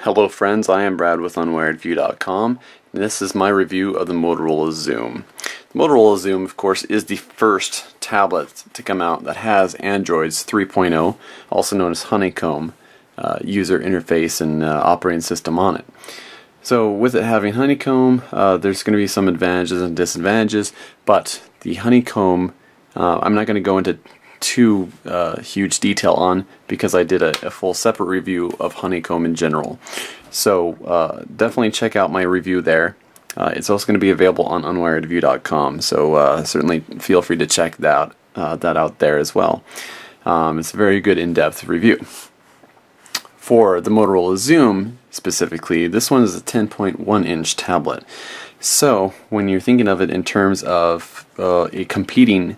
Hello friends, I am Brad with UnwiredView.com, and this is my review of the Motorola Xoom. The Motorola Xoom, of course, is the first tablet to come out that has Android's 3.0, also known as Honeycomb, user interface and operating system on it. So with it having Honeycomb, there's going to be some advantages and disadvantages, but the Honeycomb, I'm not going to go into too huge detail on because I did a full separate review of Honeycomb in general. So definitely check out my review there. It's also going to be available on UnwiredView.com, so certainly feel free to check that out there as well. It's a very good in-depth review. For the Motorola Xoom specifically, this one is a 10.1-inch tablet. So when you're thinking of it in terms of a competing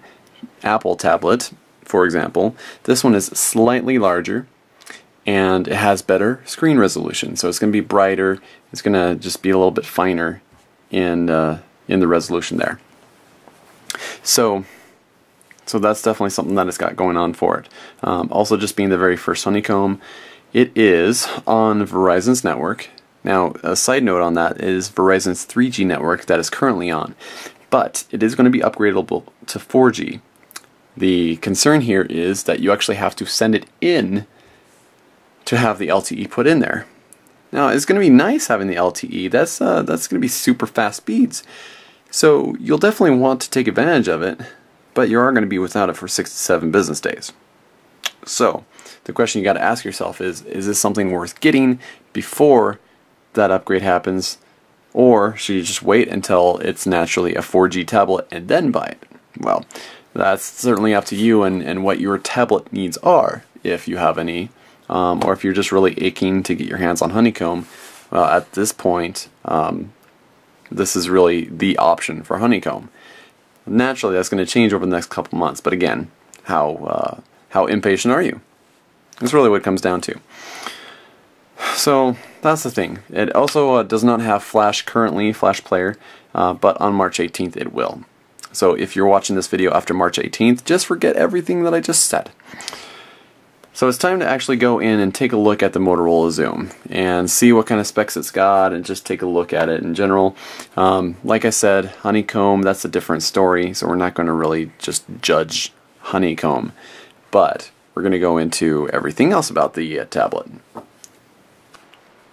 Apple tablet, for example, this one is slightly larger and it has better screen resolution. So it's going to be brighter, it's going to just be a little bit finer in the resolution there. So that's definitely something that it's got going on for it. Also, just being the very first Honeycomb, it is on Verizon's network. Now, a side note on that is Verizon's 3G network that is currently on, but it is going to be upgradable to 4G. The concern here is that you actually have to send it in to have the LTE put in there. Now, it's going to be nice having the LTE. That's going to be super fast speeds. So you'll definitely want to take advantage of it, but you are going to be without it for 6 to 7 business days. So the question you got to ask yourself is this something worth getting before that upgrade happens, or should you just wait until it's naturally a 4G tablet and then buy it? Well, that's certainly up to you and what your tablet needs are, if you have any, or if you're just really aching to get your hands on Honeycomb. Well, at this point, this is really the option for Honeycomb. Naturally, that's going to change over the next couple months, but again, how impatient are you? That's really what it comes down to. So that's the thing. It also does not have Flash currently, Flash Player, but on March 18th it will. So if you're watching this video after March 18th, just forget everything that I just said. So it's time to actually go in and take a look at the Motorola Xoom and see what kind of specs it's got and just take a look at it in general. Like I said, Honeycomb, that's a different story, so we're not going to really just judge Honeycomb. But we're going to go into everything else about the tablet.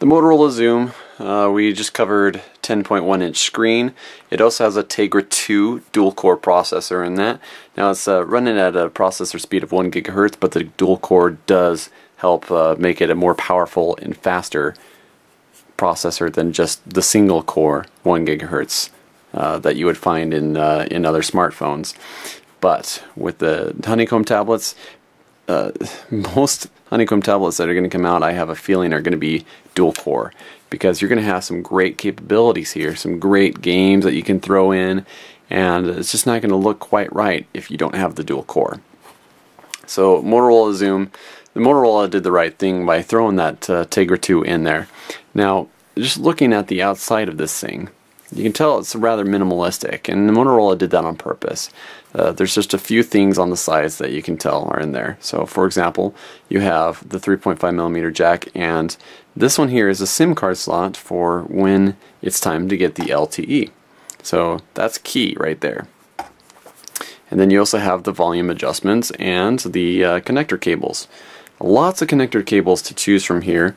The Motorola Xoom, we just covered 10.1-inch screen. It also has a Tegra 2 dual-core processor in that. Now it's running at a processor speed of 1 GHz, but the dual-core does help make it a more powerful and faster processor than just the single-core 1 GHz that you would find in other smartphones. But with the Honeycomb tablets, most Honeycomb tablets that are going to come out, I have a feeling, are going to be dual core, because you're going to have some great capabilities here, some great games that you can throw in, and it's just not going to look quite right if you don't have the dual core. So Motorola Xoom, the Motorola did the right thing by throwing that Tegra 2 in there. Now, just looking at the outside of this thing, you can tell it's rather minimalistic, and the Motorola did that on purpose. There's just a few things on the sides that you can tell are in there. So for example, you have the 3.5mm jack, and this one here is a SIM card slot for when it's time to get the LTE. So that's key right there. And then you also have the volume adjustments and the connector cables. Lots of connector cables to choose from here.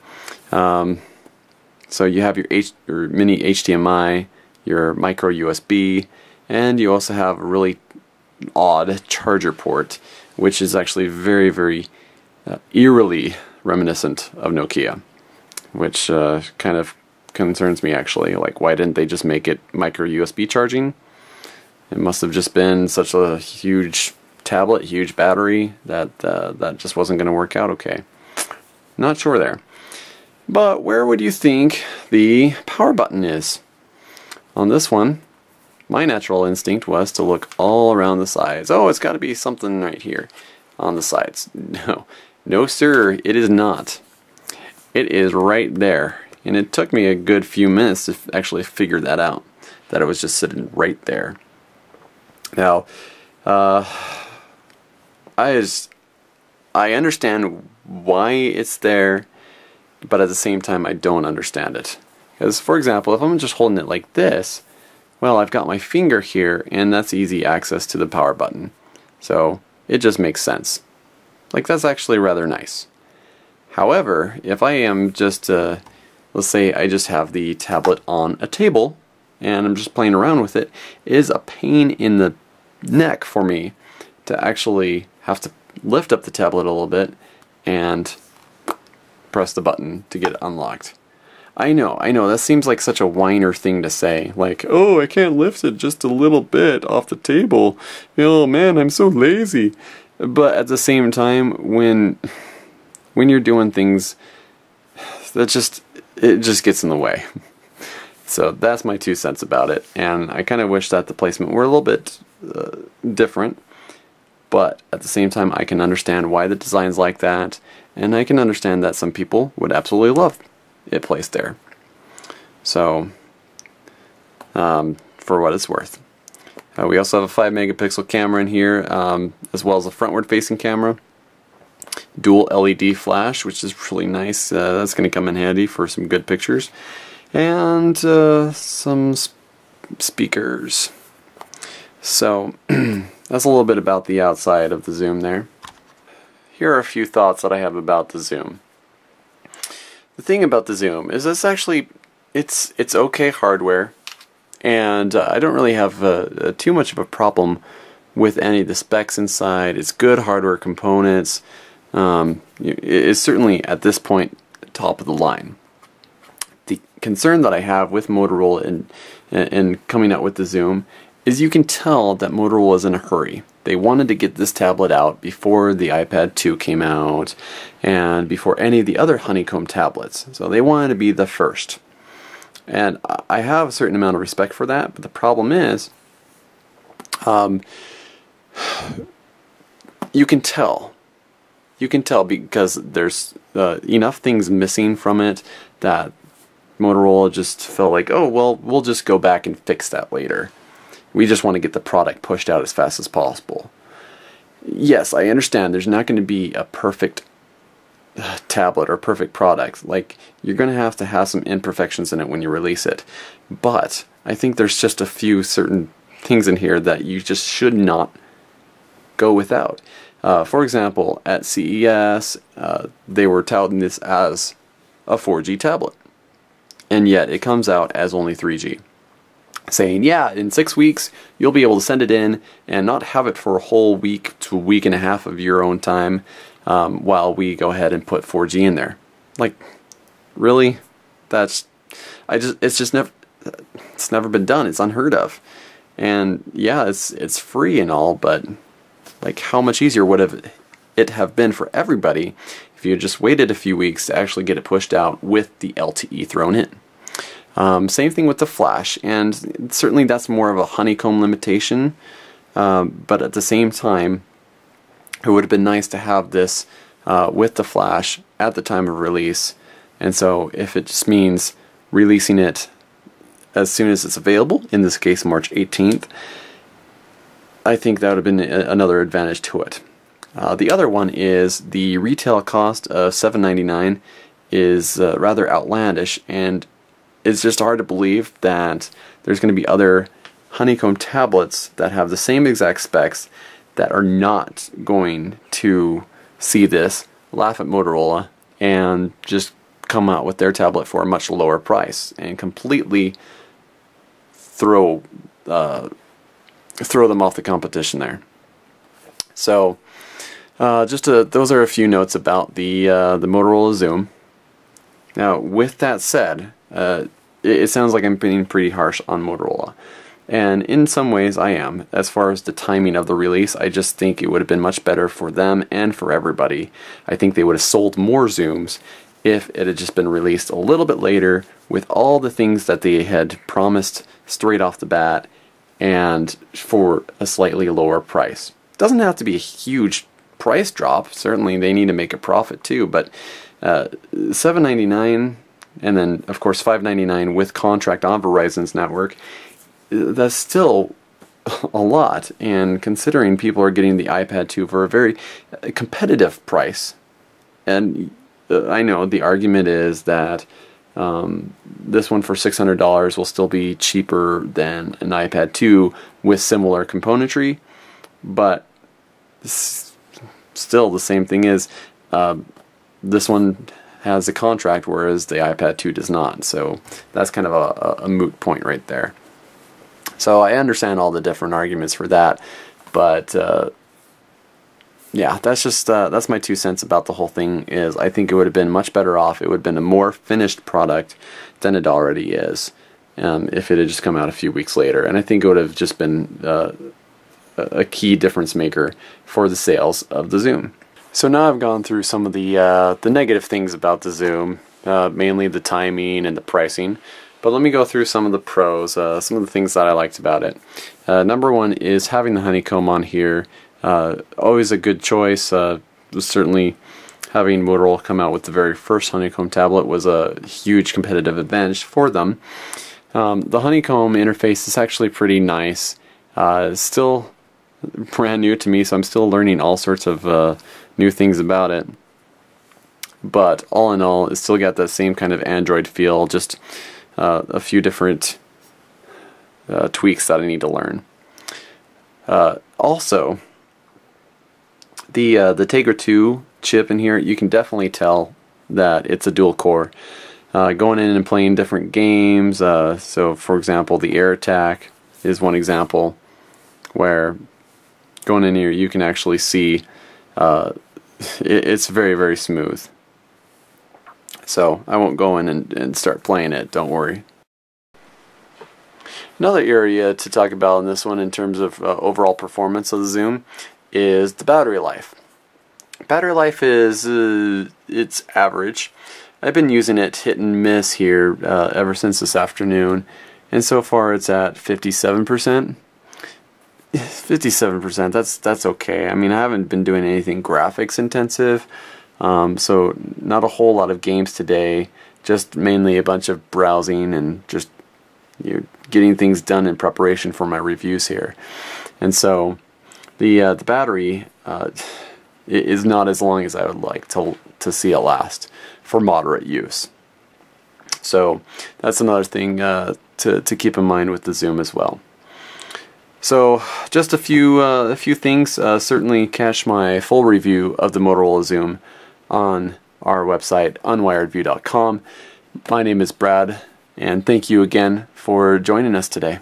So you have your mini HDMI, your micro USB, and you also have a really odd charger port, which is actually very, very eerily reminiscent of Nokia, which kind of concerns me actually. Like, why didn't they just make it micro USB charging? It must have just been such a huge tablet, huge battery, that that just wasn't going to work out okay. Not sure there. But where would you think the power button is? On this one, my natural instinct was to look all around the sides. Oh, it's got to be something right here on the sides. No sir, it is not. It is right there. And it took me a good few minutes to actually figure that out, that it was just sitting right there. Now, I understand why it's there, but at the same time I don't understand it. Because, for example, if I'm just holding it like this, well, I've got my finger here, and that's easy access to the power button. So it just makes sense. Like, that's actually rather nice. However, if I am just, let's say I just have the tablet on a table, and I'm just playing around with it, it is a pain in the neck for me to actually have to lift up the tablet a little bit and press the button to get it unlocked. I know, that seems like such a whiner thing to say. Like, oh, I can't lift it just a little bit off the table. Oh man, I'm so lazy. But at the same time, when you're doing things, it just gets in the way. So that's my 2 cents about it. And I kind of wish that the placement were a little bit different. But at the same time, I can understand why the design's like that. And I can understand that some people would absolutely love it placed there. So, for what it's worth. We also have a 5 megapixel camera in here, as well as a frontward facing camera. Dual LED flash, which is really nice. That's going to come in handy for some good pictures. And some speakers. So, that's a little bit about the outside of the Xoom there. Here are a few thoughts that I have about the Xoom. The thing about the Xoom is it's okay hardware, and I don't really have too much of a problem with any of the specs inside. It's good hardware components. It's certainly at this point top of the line. The concern that I have with Motorola and coming out with the Xoom is you can tell that Motorola is in a hurry. They wanted to get this tablet out before the iPad 2 came out and before any of the other Honeycomb tablets. So they wanted to be the first. And I have a certain amount of respect for that, but the problem is you can tell. You can tell because there's enough things missing from it that Motorola just felt like, oh, well, we'll just go back and fix that later. We just want to get the product pushed out as fast as possible. Yes, I understand there's not going to be a perfect tablet or perfect product. Like, you're going to have some imperfections in it when you release it. But I think there's just a few certain things in here that you just should not go without. For example, at CES, they were touting this as a 4G tablet. And yet it comes out as only 3G. Saying, yeah, in 6 weeks you'll be able to send it in and not have it for a whole week to a week and a half of your own time while we go ahead and put 4G in there. Like, really? It's never been done. It's unheard of. And yeah, it's free and all, but like, how much easier would it have been for everybody if you had just waited a few weeks to actually get it pushed out with the LTE thrown in? Same thing with the flash, and certainly that's more of a Honeycomb limitation, but at the same time it would have been nice to have this with the flash at the time of release. And so if it just means releasing it as soon as it's available, in this case March 18th, I think that would have been another advantage to it. The other one is the retail cost of $7.99 is rather outlandish, and it's just hard to believe that there's going to be other Honeycomb tablets that have the same exact specs that are not going to see this, laugh at Motorola, and just come out with their tablet for a much lower price and completely throw them off the competition there. So, those are a few notes about the Motorola Xoom. Now, with that said, it sounds like I'm being pretty harsh on Motorola. And in some ways I am. As far as the timing of the release, I just think it would have been much better for them and for everybody. I think they would have sold more Xooms if it had just been released a little bit later with all the things that they had promised straight off the bat and for a slightly lower price. It doesn't have to be a huge price drop. Certainly they need to make a profit too, but $7.99 and then of course $5.99 with contract on Verizon's network, that's still a lot. And considering people are getting the iPad 2 for a very competitive price, and I know the argument is that this one for $600 will still be cheaper than an iPad 2 with similar componentry, but still the same thing is this one has a contract, whereas the iPad 2 does not. So that's kind of a moot point right there. So I understand all the different arguments for that, but yeah, that's my 2 cents about the whole thing. Is I think it would have been much better off. It would have been a more finished product than it already is, if it had just come out a few weeks later. And I think it would have just been a key difference maker for the sales of the Xoom. So now I've gone through some of the negative things about the Xoom, mainly the timing and the pricing. But let me go through some of the pros, some of the things that I liked about it. Number one is having the Honeycomb on here. Always a good choice. Certainly having Motorola come out with the very first Honeycomb tablet was a huge competitive advantage for them. The Honeycomb interface is actually pretty nice. It's still brand new to me, so I'm still learning all sorts of new things about it. But all in all, it's still got that same kind of Android feel, just a few different tweaks that I need to learn. Also, the Tegra 2 chip in here, you can definitely tell that it's a dual core. Going in and playing different games, so for example the Air Attack is one example where going in here you can actually see it's very, very smooth. So I won't go in and start playing it, don't worry. Another area to talk about in this one in terms of overall performance of the Xoom is the battery life. Battery life is it's average. I've been using it hit and miss here ever since this afternoon, and so far it's at 57%. 57%, that's okay. I mean, I haven't been doing anything graphics intensive, so not a whole lot of games today, just mainly a bunch of browsing and just getting things done in preparation for my reviews here. And so the battery is not as long as I would like to see it last for moderate use. So that's another thing to keep in mind with the Xoom as well. So just a few things. Certainly catch my full review of the Motorola Xoom on our website, unwiredview.com. My name is Brad, and thank you again for joining us today.